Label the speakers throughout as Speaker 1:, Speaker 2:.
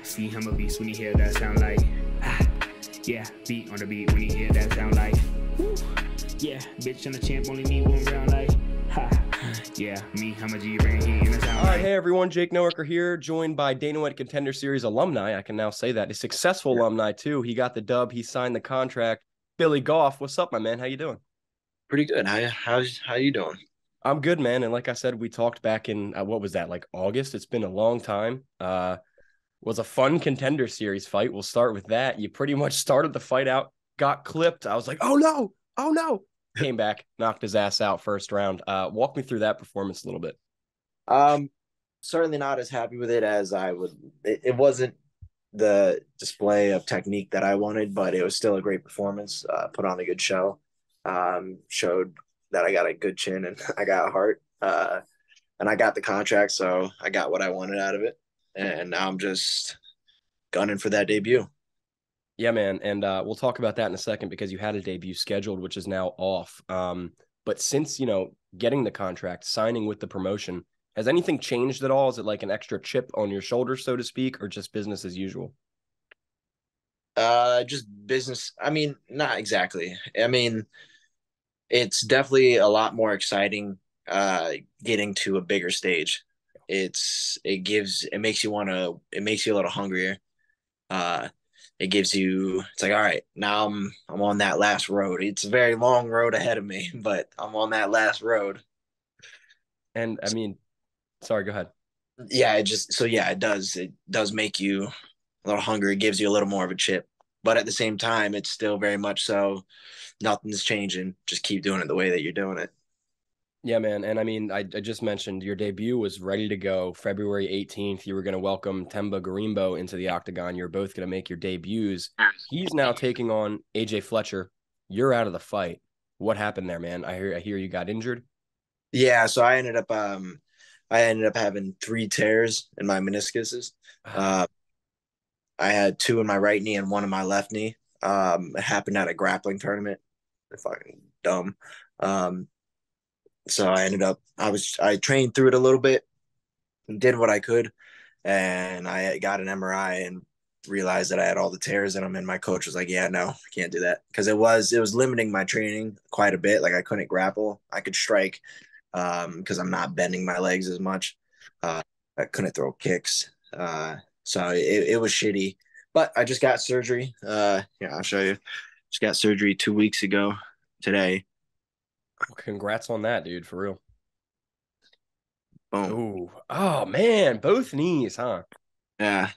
Speaker 1: See him a beast when you hear that sound like yeah, beat on the beat when you hear that sound like woo. Yeah, bitch and the champ only need one round like ha. Yeah, me, I'm a G right here in the sound.
Speaker 2: All right, hey everyone, Jake Noecker here, joined by Dana White Contender Series alumni. I can now say that. A successful alumni too. He got the dub, he signed the contract. Billy Goff, what's up, my man? How you doing?
Speaker 3: Pretty good. How you doing?
Speaker 2: I'm good, man. And like I said, we talked back in what was that, like August? It's been a long time. Was a fun Contender Series fight. We'll start with that. You pretty much started the fight out, got clipped. I was like, oh no. Came back, knocked his ass out first round. Walk me through that performance a little bit.
Speaker 3: Certainly not as happy with it as I would. It wasn't the display of technique that I wanted, but it was still a great performance. Put on a good show. Showed that I got a good chin and I got a heart. And I got the contract, so I got what I wanted out of it. And now I'm just gunning for that debut.
Speaker 2: Yeah, man. And we'll talk about that in a second because you had a debut scheduled, which is now off. But since, getting the contract, signing with the promotion, has anything changed at all? Is it like an extra chip on your shoulder, so to speak, or just business as usual?
Speaker 3: Just business. I mean, not exactly. I mean, it's definitely a lot more exciting getting to a bigger stage. It makes you a little hungrier. Uh it's like, all right, now I'm on that last road. It's a very long road ahead of me, but I'm on that last road.
Speaker 2: And I mean, sorry, go ahead.
Speaker 3: Yeah, it does make you a little hungry. It gives you a little more of a chip. But at the same time, it's still very much so nothing's changing. Just keep doing it the way that you're doing it.
Speaker 2: Yeah, man. And I mean, I just mentioned your debut was ready to go February 18th. You were going to welcome Temba Garimbo into the octagon. You're both going to make your debuts. He's now taking on AJ Fletcher. You're out of the fight. What happened there, man? I hear you got injured.
Speaker 3: Yeah, so I ended up having 3 tears in my meniscuses. Uh, I had 2 in my right knee and 1 in my left knee. It happened at a grappling tournament. Fucking dumb. Um, so I trained through it a little bit, did what I could, and I got an MRI and realized that I had all the tears in them. And my coach was like, "Yeah, no, I can't do that," because it was limiting my training quite a bit. Like I couldn't grapple, I could strike, because I'm not bending my legs as much. Uh, I couldn't throw kicks, so it was shitty. But I just got surgery. Yeah, I'll show you. Just got surgery 2 weeks ago today.
Speaker 2: Well, congrats on that, dude, for real.
Speaker 3: Boom.
Speaker 2: Ooh. Oh, man. Both knees, huh?
Speaker 3: Yeah.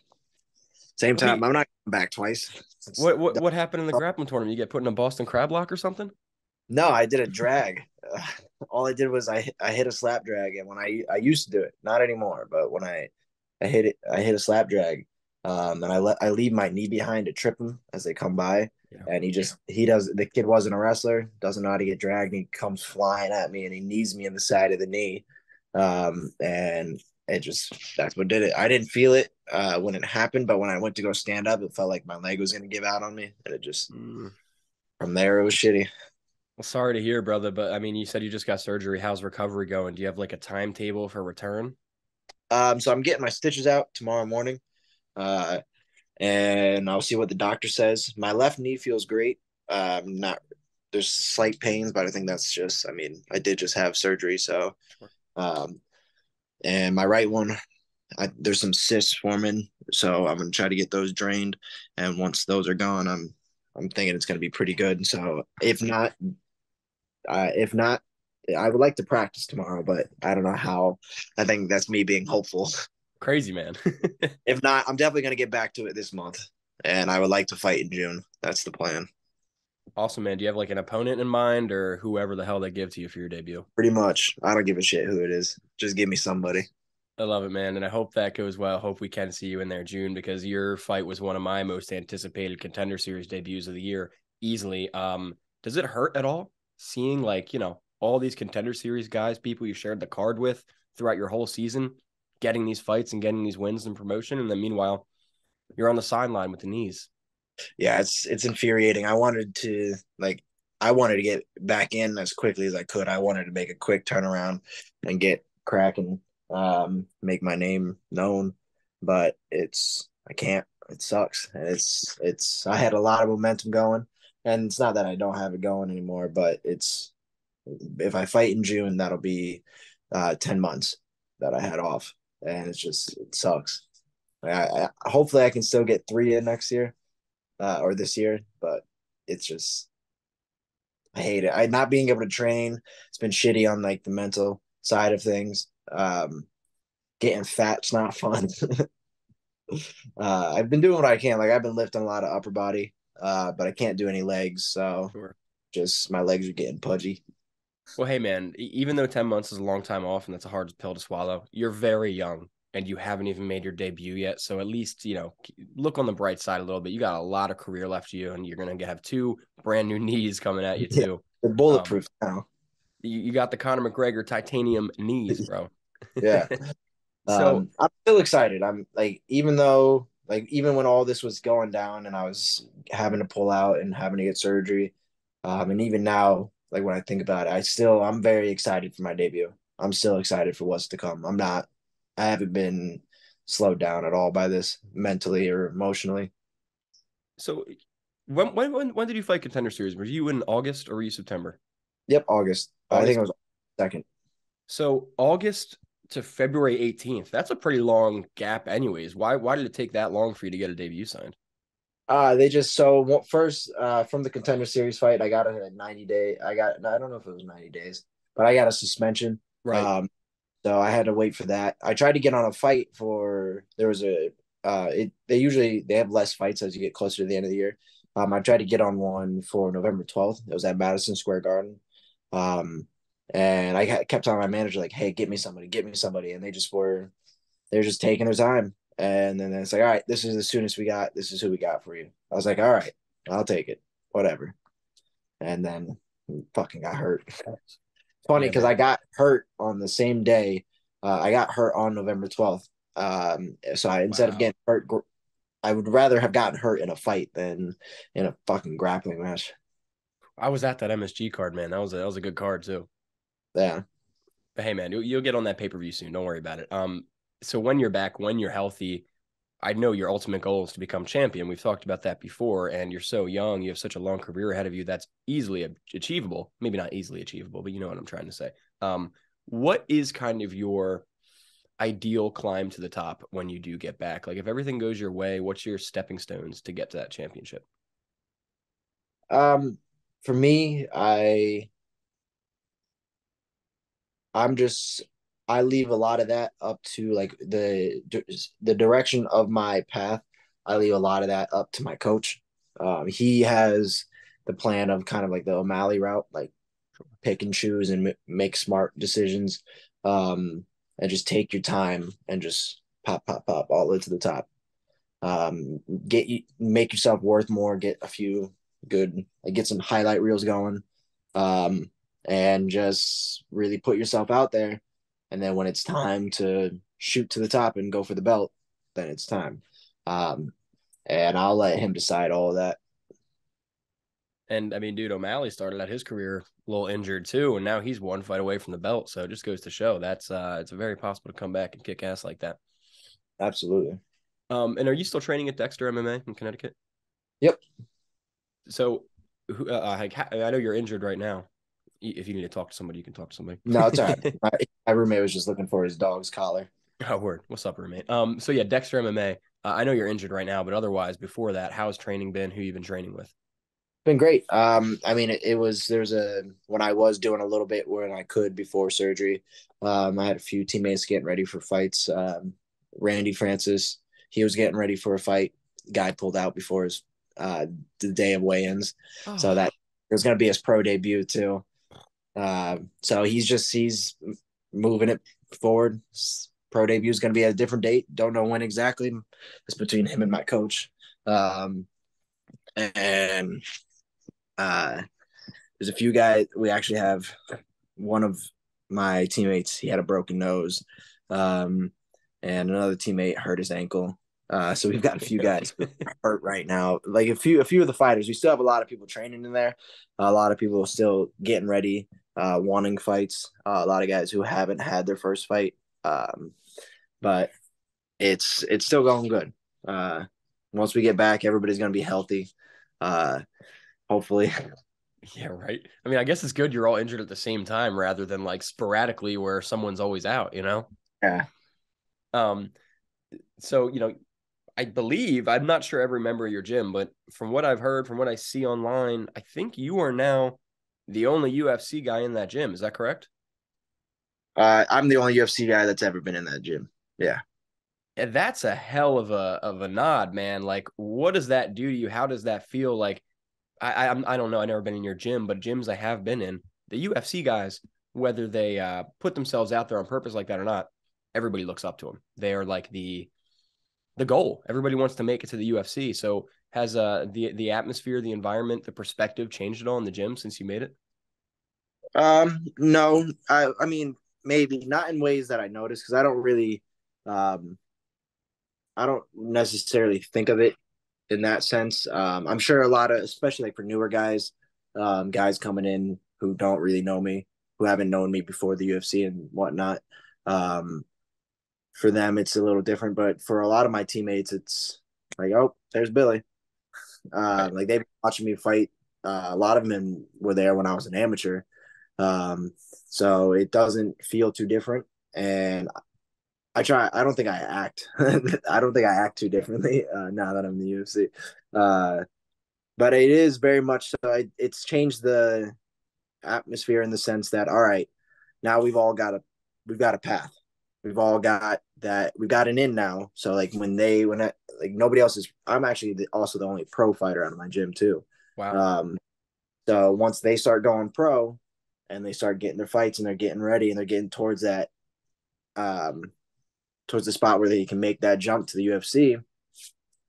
Speaker 3: Same time.
Speaker 2: Wait,
Speaker 3: I'm not coming back twice.
Speaker 2: what happened in the grappling tournament? You get put in a Boston crab block or something?
Speaker 3: No, I did a drag. All I did was I hit a slap drag, and when I used to do it, not anymore, but when I hit it, I hit a slap drag, and I leave my knee behind to trip him as they come by,
Speaker 2: Yeah.
Speaker 3: and he does the kid wasn't a wrestler, doesn't know how to get dragged, and he comes flying at me and he knees me in the side of the knee, and that's what did it. I didn't feel it when it happened, but when I went to go stand up, it felt like my leg was gonna give out on me, and it just from there it was shitty.
Speaker 2: Well, sorry to hear, brother, but I mean, you said you just got surgery. How's recovery going? Do you have like a timetable for return?
Speaker 3: So I'm getting my stitches out tomorrow morning, uh, and I'll see what the doctor says. My left knee feels great. Not There's slight pains, but I think that's just. I mean, I did just have surgery, so
Speaker 2: Sure.
Speaker 3: um, and my right one, there's some cysts forming, so I'm gonna try to get those drained, and once those are gone, I'm thinking it's gonna be pretty good. So if not, I would like to practice tomorrow, but I don't know how. I think that's me being hopeful.
Speaker 2: Crazy, man.
Speaker 3: If not, I'm definitely going to get back to it this month, and I would like to fight in June. That's the plan.
Speaker 2: Awesome, man. Do you have like an opponent in mind or whoever the hell they give to you for your debut?
Speaker 3: Pretty much. I don't give a shit who it is. Just give me somebody.
Speaker 2: I love it, man. And I hope that goes well. Hope we can see you in there June because your fight was one of my most anticipated Contender Series debuts of the year easily. Does it hurt at all seeing like, all these Contender Series guys, people you shared the card with throughout your whole season, getting these fights and getting these wins and promotion, and then meanwhile, you're on the sideline with the knees.
Speaker 3: Yeah, it's infuriating. I wanted to get back in as quickly as I could. I wanted to make a quick turnaround and get cracking, make my name known. But I can't. It sucks. And I had a lot of momentum going, and it's not that I don't have it going anymore, but if I fight in June, that'll be 10 months that I had off, and it sucks. Hopefully I can still get 3 in next year, or this year, but it's just I hate it. I not being able to train. It's been shitty on like the mental side of things. Getting fat's not fun. I've been doing what I can. Like I've been lifting a lot of upper body, but I can't do any legs. So
Speaker 2: Sure.
Speaker 3: just my legs are getting pudgy.
Speaker 2: Well, hey man, even though 10 months is a long time off and that's a hard pill to swallow, you're very young and you haven't even made your debut yet. So at least, look on the bright side a little bit. You got a lot of career left to you, and you're going to have 2 brand new knees coming at you
Speaker 3: Yeah,
Speaker 2: too.
Speaker 3: they're bulletproof now.
Speaker 2: You got the Conor McGregor titanium knees, bro.
Speaker 3: Yeah.
Speaker 2: So
Speaker 3: I'm still excited. I'm like, even when all this was going down and I was having to pull out and having to get surgery, and even now, like when I think about it, I'm very excited for my debut. I'm still excited for what's to come. I haven't been slowed down at all by this mentally or emotionally.
Speaker 2: so when did you fight Contender Series? Were you in August or were you September?
Speaker 3: Yep, August. I think
Speaker 2: August.
Speaker 3: it was second.
Speaker 2: So August to February 18th. That's a pretty long gap anyways. Why did it take that long for you to get a debut signed?
Speaker 3: They just so first from the Contender Series fight, I got a 90-day. I don't know if it was 90 days, but I got a suspension.
Speaker 2: Right.
Speaker 3: So I had to wait for that. I tried to get on a fight for there was a they have less fights as you get closer to the end of the year. I tried to get on one for November 12th. It was at Madison Square Garden. And I kept telling my manager like, "Hey, get me somebody," and they're just taking their time. And then it's like, all right, this is the soonest we got. This is who we got for you. I was like, all right, I'll take it, whatever. And then fucking got hurt. Funny
Speaker 2: Yeah,
Speaker 3: because
Speaker 2: man.
Speaker 3: I got hurt on the same day. I got hurt on November 12th. So instead of
Speaker 2: Wow.
Speaker 3: getting hurt, I would rather have gotten hurt in a fight than in a fucking grappling match.
Speaker 2: I was at that MSG card, man. That was a good card too.
Speaker 3: Yeah.
Speaker 2: But hey, man, you'll get on that pay-per-view soon. Don't worry about it. So when you're back, when you're healthy, I know your ultimate goal is to become champion. We've talked about that before, and you're so young. You have such a long career ahead of you. That's easily achievable. Maybe not easily achievable, but you know what I'm trying to say. What is kind of your ideal climb to the top when you do get back? Like if everything goes your way, what's your stepping stones to get to that championship?
Speaker 3: For me, I'm just I leave a lot of that up to like the direction of my path. I leave a lot of that up to my coach. He has the plan of kind of like the O'Malley route, like pick and choose and make smart decisions, and just take your time and just pop all the way to the top. Make yourself worth more. Get a few good, like get some highlight reels going. Um, and just really put yourself out there. And then when it's time to shoot to the top and go for the belt, then it's time. Um, and I'll let him decide all of that.
Speaker 2: And I mean, dude, O'Malley started out his career a little injured too, and now he's one fight away from the belt. So it just goes to show that's it's very possible to come back and kick ass like that.
Speaker 3: Absolutely.
Speaker 2: And are you still training at Dexter MMA in Connecticut?
Speaker 3: Yep.
Speaker 2: So, I know you're injured right now. If you need to talk to somebody, you can talk to somebody.
Speaker 3: No, it's all right. My roommate was just looking for his dog's collar.
Speaker 2: Oh, word. What's up, roommate? So yeah, Dexter MMA. I know you're injured right now, but otherwise, before that, how's training been? Who you been training with?
Speaker 3: Been great. I mean, it was there's a when I was doing a little bit when I could before surgery. I had a few teammates getting ready for fights. Randy Francis, he was getting ready for a fight. Guy pulled out before his the day of weigh-ins, so
Speaker 2: Oh,
Speaker 3: that it was going to be his pro debut too. So he's moving it forward. Pro debut is going to be at a different date. Don't know when exactly. It's between him and my coach. And there's a few guys. We actually have one of my teammates. He had a broken nose, and another teammate hurt his ankle. So we've got a few guys hurt right now. Like a few of the fighters. We still have a lot of people training in there. A lot of people still getting ready, wanting fights. A lot of guys who haven't had their first fight. But it's still going good. Once we get back, everybody's going to be healthy. Hopefully.
Speaker 2: Yeah, right. I mean, I guess it's good you're all injured at the same time rather than like sporadically where someone's always out, you know?
Speaker 3: Yeah.
Speaker 2: Um, so, I believe, I'm not sure every member of your gym, but from what I've heard, from what I see online, I think you are now the only UFC guy in that gym. Is that correct?
Speaker 3: I'm the only UFC guy that's ever been in that gym. Yeah.
Speaker 2: And that's a hell of a nod, man. Like, what does that do to you? How does that feel? Like, I don't know. I've never been in your gym, but gyms I have been in, the UFC guys, whether they put themselves out there on purpose like that or not, everybody looks up to them. They are like the goal. Everybody wants to make it to the UFC. So has the atmosphere, the environment, the perspective changed at all in the gym since you made it?
Speaker 3: No, I mean, maybe not in ways that I notice because um, I don't necessarily think of it in that sense. I'm sure a lot of, especially like for newer guys, guys coming in who don't really know me, who haven't known me before the UFC and whatnot. Um, for them, it's a little different, but for a lot of my teammates, it's like, oh, there's Billy.
Speaker 2: Right.
Speaker 3: Like they've been watching me fight. A lot of them were there when I was an amateur. Um, so it doesn't feel too different. And I don't think I act. I don't think I act too differently now that I'm in the UFC. Uh, but it is very much so. It's changed the atmosphere in the sense that, all right, now we've got a path. We've all got that. We've got an in now. So like like nobody else is. I'm actually also the only pro fighter out of my gym too.
Speaker 2: Wow.
Speaker 3: Um, so once they start going pro, and they start getting their fights and they're getting ready and they're getting towards that, towards the spot where they can make that jump to the UFC,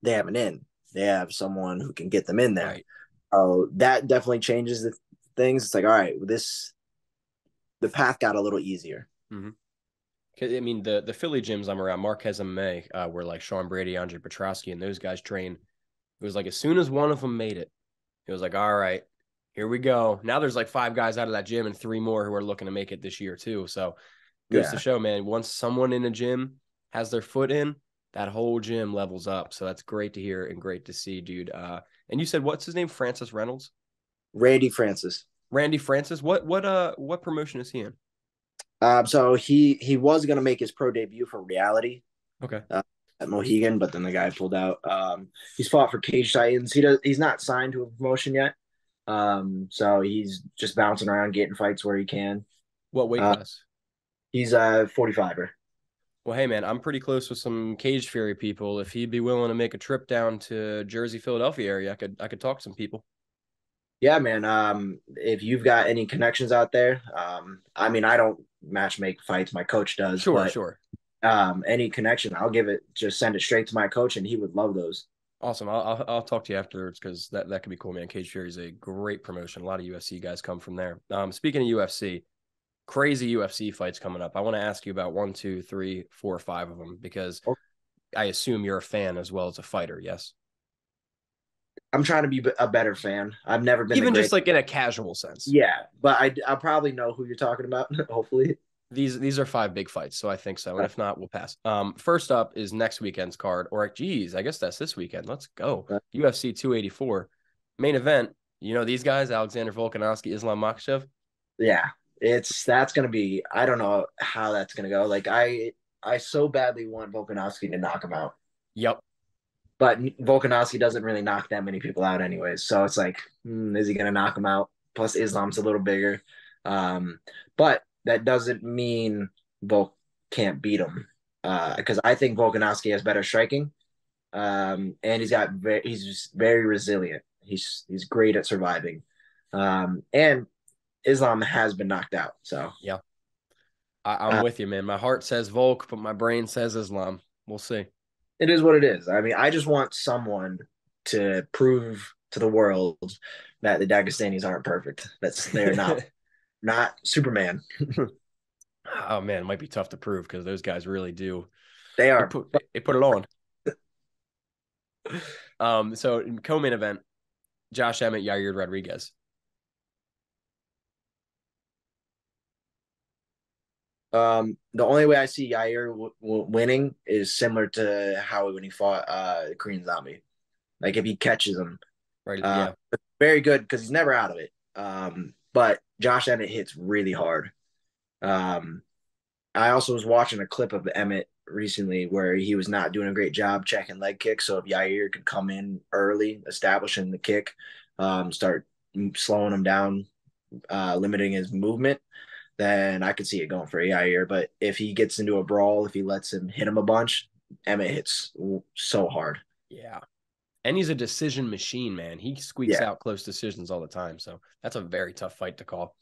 Speaker 3: they have an in. They have someone who can get them in there.
Speaker 2: Right.
Speaker 3: So that definitely changes the things. It's like, all right, the path got a little easier.
Speaker 2: Mm-hmm. I mean, the Philly gyms I'm around, Marquez MMA, where like Sean Brady, Andre Petrosky, and those guys train. It was like as soon as one of them made it, it was like, all right, here we go. Now there's like 5 guys out of that gym and 3 more who are looking to make it this year too. So goes to
Speaker 3: Yeah.
Speaker 2: show, man, once someone in a gym has their foot in, that whole gym levels up. So that's great to hear and great to see, dude. And you said what's his name? Francis Reynolds?
Speaker 3: Randy Francis.
Speaker 2: Randy Francis. What promotion is he in?
Speaker 3: So he was gonna make his pro debut for Reality
Speaker 2: Okay.
Speaker 3: at Mohegan, but then the guy pulled out. He's fought for Cage Titans. He's not signed to a promotion yet. So he's just bouncing around getting fights where he can.
Speaker 2: What weight
Speaker 3: Uh,
Speaker 2: class?
Speaker 3: he's a 45er.
Speaker 2: Well, hey man, I'm pretty close with some Cage Fury people. If he'd be willing to make a trip down to Jersey, Philadelphia area, I could talk to some people.
Speaker 3: Yeah, man. If you've got any connections out there, I mean, I don't match make fights. My coach does,
Speaker 2: Sure,
Speaker 3: but
Speaker 2: sure.
Speaker 3: any connection, I'll give it. Just send it straight to my coach, and he would love those.
Speaker 2: Awesome. I'll talk to you afterwards because that could be cool, man. Cage Fury is a great promotion. A lot of UFC guys come from there. Speaking of UFC, crazy UFC fights coming up. I want to ask you about 1, 2, 3, 4, 5 of them because I assume you're a fan as well as a fighter. Yes.
Speaker 3: I'm trying to be a better fan. I've never been the
Speaker 2: Even just
Speaker 3: great.
Speaker 2: like in a casual sense.
Speaker 3: Yeah, but I probably know who you're talking about. Hopefully.
Speaker 2: These are 5 big fights, so I think so. And if not, we'll pass. First up is next weekend's card, or geez, I guess that's this weekend. Let's go. UFC 284 main event. You know these guys: Alexander Volkanovski, Islam Makhachev.
Speaker 3: Yeah, that's gonna be. I don't know how that's gonna go. Like I so badly want Volkanovski to knock him out,
Speaker 2: Yep.
Speaker 3: but Volkanovski doesn't really knock that many people out anyways. So it's like, is he gonna knock him out? Plus Islam's a little bigger, but that doesn't mean Volk can't beat him. Because I think Volkanovski has better striking, and he's just very resilient. He's great at surviving, and Islam has been knocked out. So
Speaker 2: Yeah. I'm with you, man. My heart says Volk, but my brain says Islam. We'll see.
Speaker 3: it is what it is. I mean, I just want someone to prove to the world that the Dagestanis aren't perfect. They're not Superman.
Speaker 2: Oh man, it might be tough to prove because those guys really do.
Speaker 3: They are.
Speaker 2: They put it on. So in co-main event, Josh Emmett, Yair Rodriguez.
Speaker 3: The only way I see Yair winning is similar to how when he fought Korean Zombie. Like if he catches him,
Speaker 2: Right?
Speaker 3: uh,
Speaker 2: Yeah.
Speaker 3: very good because he's never out of it. But Josh Emmett hits really hard. Um, I also was watching a clip of Emmett recently where he was not doing a great job checking leg kicks. So if Yair could come in early, establishing the kick, start slowing him down, limiting his movement, then I could see it going for Yair. But if he gets into a brawl, if he lets him hit him a bunch, Emmett hits so hard.
Speaker 2: Yeah. And he's a decision machine, man. He squeaks
Speaker 3: Yeah.
Speaker 2: out close decisions all the time. So that's a very tough fight to call.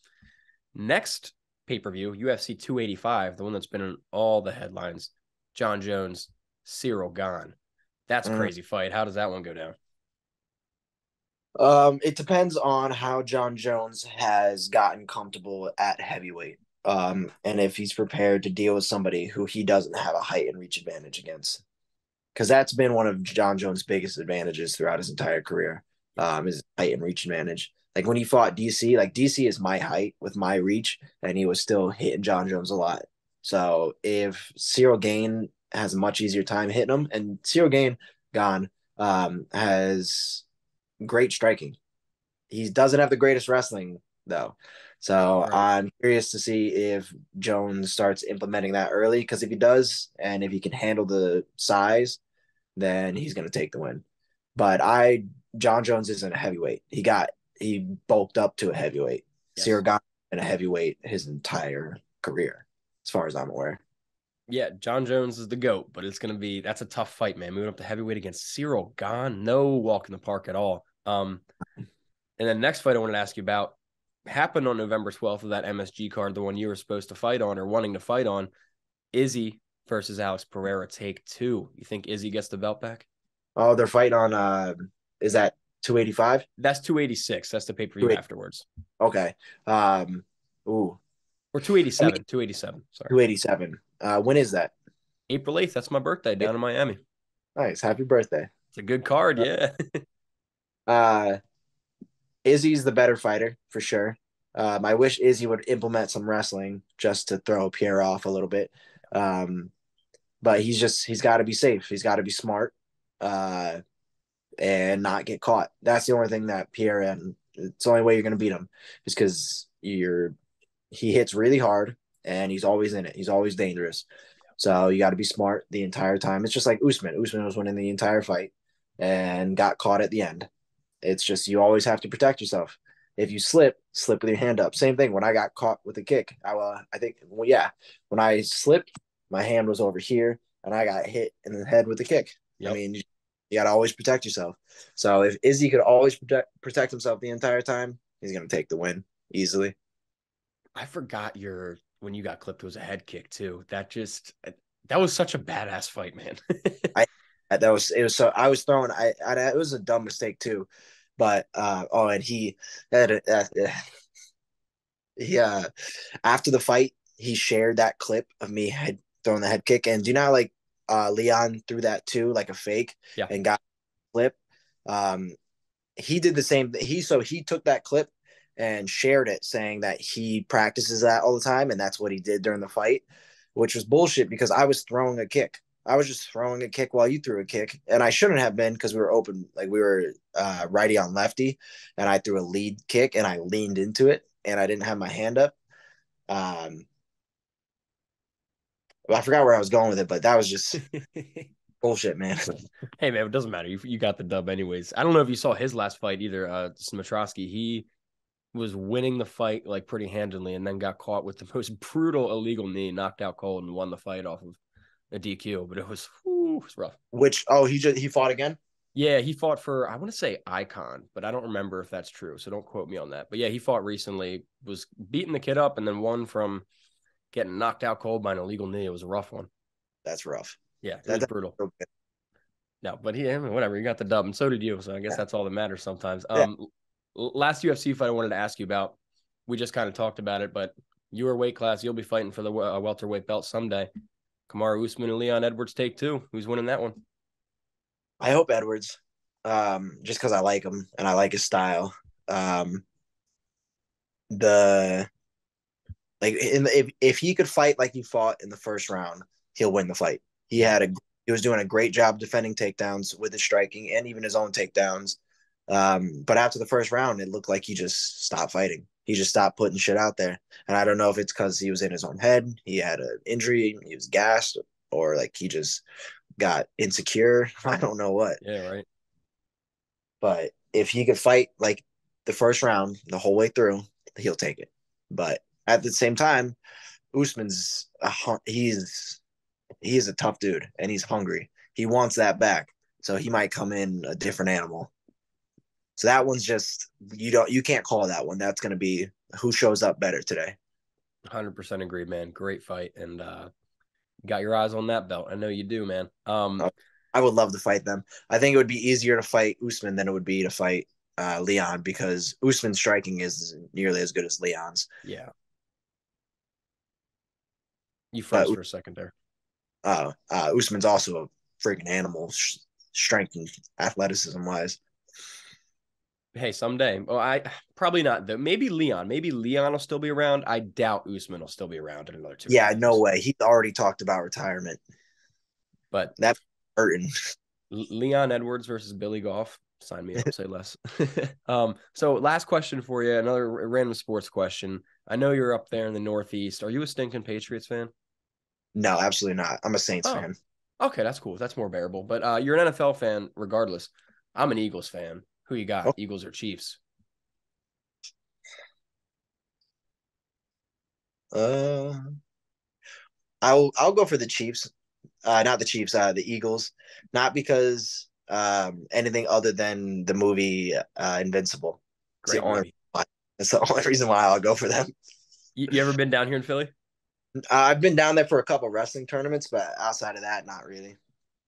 Speaker 2: Next pay-per-view, UFC 285, the one that's been in all the headlines. John Jones, Cyril Gane. That's a crazy fight. How does that one go down?
Speaker 3: It depends on how John Jones has gotten comfortable at heavyweight. And if he's prepared to deal with somebody who he doesn't have a height and reach advantage against. Because that's been one of John Jones' biggest advantages throughout his entire career, is height and reach advantage. Like when he fought DC, like DC is my height with my reach, and he was still hitting John Jones a lot. So if Cyril Gane has a much easier time hitting him, and Cyril Gane has great striking. He doesn't have the greatest wrestling though. So
Speaker 2: Right.
Speaker 3: I'm curious to see if Jones starts implementing that early because if he does, and if he can handle the size, then he's going to take the win. But John Jones isn't a heavyweight. He bulked up to a heavyweight.
Speaker 2: Yes.
Speaker 3: Cyril got in a heavyweight his entire career, as far as I'm aware.
Speaker 2: Yeah, John Jones is the GOAT, but that's a tough fight, man. Moving up to heavyweight against Cyril Gane, no walk in the park at all. And then next fight I wanted to ask you about happened on November 12th of that MSG card, the one you were supposed to fight on or wanting to fight on. Izzy versus Alex Pereira, take two. You think Izzy gets the belt back?
Speaker 3: Oh, they're fighting on is that 285?
Speaker 2: That's 286. That's the pay-per-view afterwards.
Speaker 3: Okay. Ooh.
Speaker 2: Or 287. 287. Sorry.
Speaker 3: 287. When is that?
Speaker 2: April 8th. That's my birthday down in Miami.
Speaker 3: Nice. Happy birthday.
Speaker 2: It's a good card, yeah.
Speaker 3: Uh Izzy's the better fighter for sure. I wish Izzy would implement some wrestling just to throw Pierre off a little bit. But he's got to be safe. He's got to be smart and not get caught. That's the only thing that Pierre and it's the only way you're going to beat him is because he hits really hard and he's always in it. He's always dangerous. So you got to be smart the entire time. It's just like Usman. Usman was winning the entire fight and got caught at the end. It's just you always have to protect yourself. If you slip with your hand up. Same thing when I got caught with a kick. I think when I slipped, my hand was over here and I got hit in the head with the kick. Yep. I mean, you got to always protect yourself. So if Izzy could always protect himself the entire time, he's going to take the win easily.
Speaker 2: I forgot when you got clipped was a head kick too. That was such a badass fight, man.
Speaker 3: It was throwing. It was a dumb mistake too, but and he had after the fight he shared that clip of me throwing the head kick, and do you know like Leon threw that too, like a fake, and got clip. He did the same. He took that clip and shared it, saying that he practices that all the time, and that's what he did during the fight, which was bullshit because I was throwing a kick. I was just throwing a kick while you threw a kick, and I shouldn't have been because we were open, like we were righty on lefty, and I threw a lead kick and I leaned into it, and I didn't have my hand up. I forgot where I was going with it, but that was just bullshit, man.
Speaker 2: Hey, man, it doesn't matter. You got the dub anyways. I don't know if you saw his last fight either, Smitrowski. He was winning the fight like pretty handily and then got caught with the most brutal illegal knee, knocked out cold, and won the fight off of a DQ. But it was rough.
Speaker 3: He fought again?
Speaker 2: Yeah, he fought for, I want to say Icon, but I don't remember if that's true. So don't quote me on that. But yeah, he fought recently, was beating the kid up and then won from getting knocked out cold by an illegal knee. It was a rough one.
Speaker 3: That's rough.
Speaker 2: Yeah, it was brutal. No, but whatever. You got the dub, and so did you. So I guess that's all that matters sometimes. Last UFC fight I wanted to ask you about. We just kind of talked about it, but your weight class, you'll be fighting for the welterweight belt someday. Kamaru Usman and Leon Edwards take two. Who's winning that one?
Speaker 3: I hope Edwards, just because I like him and I like his style. The Like if he could fight like he fought in the first round, he'll win the fight. He was doing a great job defending takedowns with his striking and even his own takedowns. But after the first round, it looked like he just stopped fighting. He just stopped putting shit out there. And I don't know if it's because he was in his own head, he had an injury, he was gassed, or like he just got insecure. I don't know what.
Speaker 2: Yeah, right.
Speaker 3: But if he could fight like the first round the whole way through, he'll take it. But at the same time, Usman's he's a tough dude and he's hungry. He wants that back, so he might come in a different animal. So that one's just you can't call that one. That's going to be who shows up better today.
Speaker 2: 100% agree, man. Great fight, and got your eyes on that belt. I know you do, man.
Speaker 3: I would love to fight them. I think it would be easier to fight Usman than it would be to fight Leon because Usman's striking is nearly as good as Leon's.
Speaker 2: Yeah. You froze
Speaker 3: But
Speaker 2: for a second there.
Speaker 3: Usman's also a freaking animal, strength and athleticism wise.
Speaker 2: Hey, someday. Oh, I probably not though. Maybe Leon. Maybe Leon will still be around. I doubt Usman will still be around in another 2
Speaker 3: Yeah,
Speaker 2: years.
Speaker 3: no way. He already talked about retirement.
Speaker 2: But
Speaker 3: That's hurting.
Speaker 2: Leon Edwards versus Billy Goff. Sign me up. Say less. So last question for you. Another random sports question. I know you're up there in the Northeast. Are you a stinking Patriots fan?
Speaker 3: No, absolutely not. I'm a Saints fan.
Speaker 2: Okay, that's cool. That's more bearable. But you're an NFL fan regardless. I'm an Eagles fan. Who you got?
Speaker 3: Oh.
Speaker 2: Eagles or Chiefs?
Speaker 3: Uh, I'll go for the Chiefs. Not the Chiefs. The Eagles. Not because anything other than the movie Invincible.
Speaker 2: Great movie.
Speaker 3: That's the only reason why I'll go for them.
Speaker 2: You ever been down here in Philly?
Speaker 3: I've been down there for a couple wrestling tournaments, but outside of that, not really.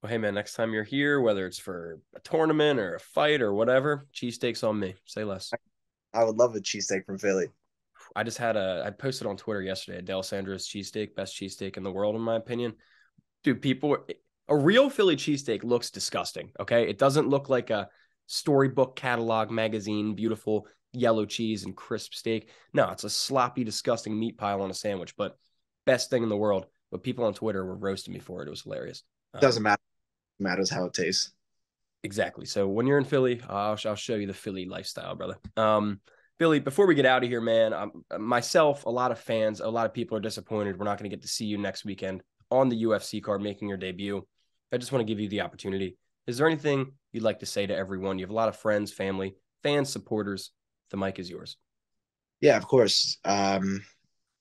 Speaker 2: Well, hey man, next time you're here, whether it's for a tournament or a fight or whatever, cheesesteaks on me. Say less.
Speaker 3: I would love a cheesesteak from Philly.
Speaker 2: I posted on Twitter yesterday, D'Alessandro's cheesesteak, best cheesesteak in the world, in my opinion. Dude, a real Philly cheesesteak looks disgusting. Okay. It doesn't look like a storybook catalog magazine, beautiful yellow cheese and crisp steak. No, it's a sloppy, disgusting meat pile on a sandwich, but best thing in the world. But people on Twitter were roasting me for it. It was hilarious.
Speaker 3: Doesn't matter. It matters how it tastes.
Speaker 2: Exactly. So when you're in Philly, I'll show you the Philly lifestyle, brother. Billy, before we get out of here, man, myself, a lot of fans, a lot of people are disappointed. We're not going to get to see you next weekend on the UFC card making your debut. I just want to give you the opportunity. Is there anything you'd like to say to everyone? You have a lot of friends, family, fans, supporters. The mic is yours.
Speaker 3: Yeah, of course.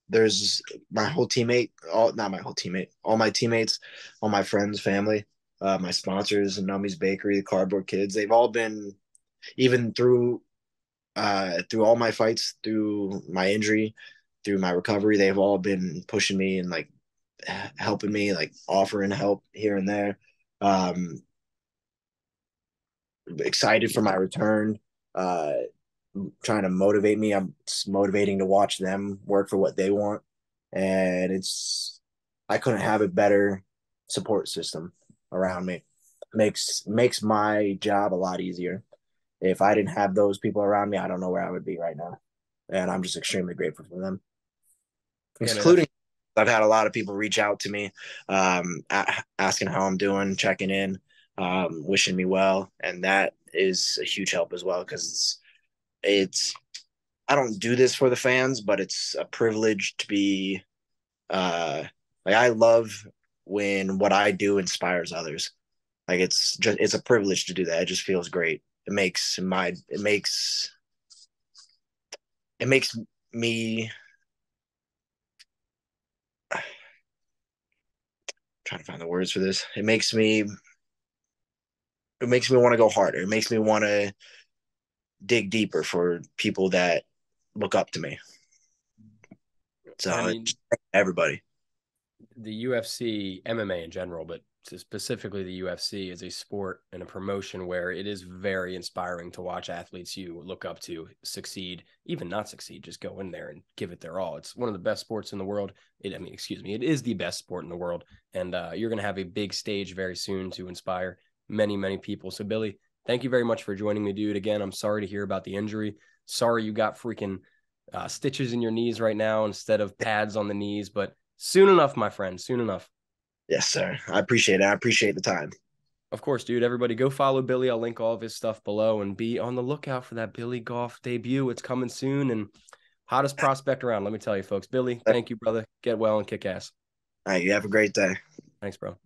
Speaker 3: There's my whole teammate, not my whole teammate, all my teammates, all my friends, family, my sponsors, Nummy's Bakery, the Cardboard Kids. They've all been, even through all my fights, through my injury, through my recovery, they've all been pushing me and like helping me, like offering help here and there. Excited for my return. Trying to motivate me. I'm motivating to watch them work for what they want. And I couldn't have a better support system around me. Makes my job a lot easier. If I didn't have those people around me, I don't know where I would be right now. And I'm just extremely grateful for them. Yeah, including, I've had a lot of people reach out to me, asking how I'm doing, checking in, wishing me well. And that is a huge help as well, because it's I don't do this for the fans, but it's a privilege to be like, I love when what I do inspires others. Like it's a privilege to do that. It just feels great. It makes me trying to find the words for this. It makes me want to go harder. It makes me want to dig deeper for people that look up to me. So
Speaker 2: I mean,
Speaker 3: everybody.
Speaker 2: The UFC, MMA in general, but specifically the UFC is a sport and a promotion where it is very inspiring to watch athletes you look up to succeed, even not succeed, just go in there and give it their all. It's one of the best sports in the world. It is the best sport in the world. And you're going to have a big stage very soon to inspire many, many people. So Billy, thank you very much for joining me, dude. Again, I'm sorry to hear about the injury. Sorry you got freaking stitches in your knees right now instead of pads on the knees, but soon enough, my friend, soon enough.
Speaker 3: Yes, sir. I appreciate it. I appreciate the time.
Speaker 2: Of course, dude. Everybody go follow Billy. I'll link all of his stuff below and be on the lookout for that Billy Goff debut. It's coming soon and hottest prospect around. Let me tell you, folks. Billy, thank you, brother. Get well and kick ass.
Speaker 3: All right. You have a great day.
Speaker 2: Thanks, bro.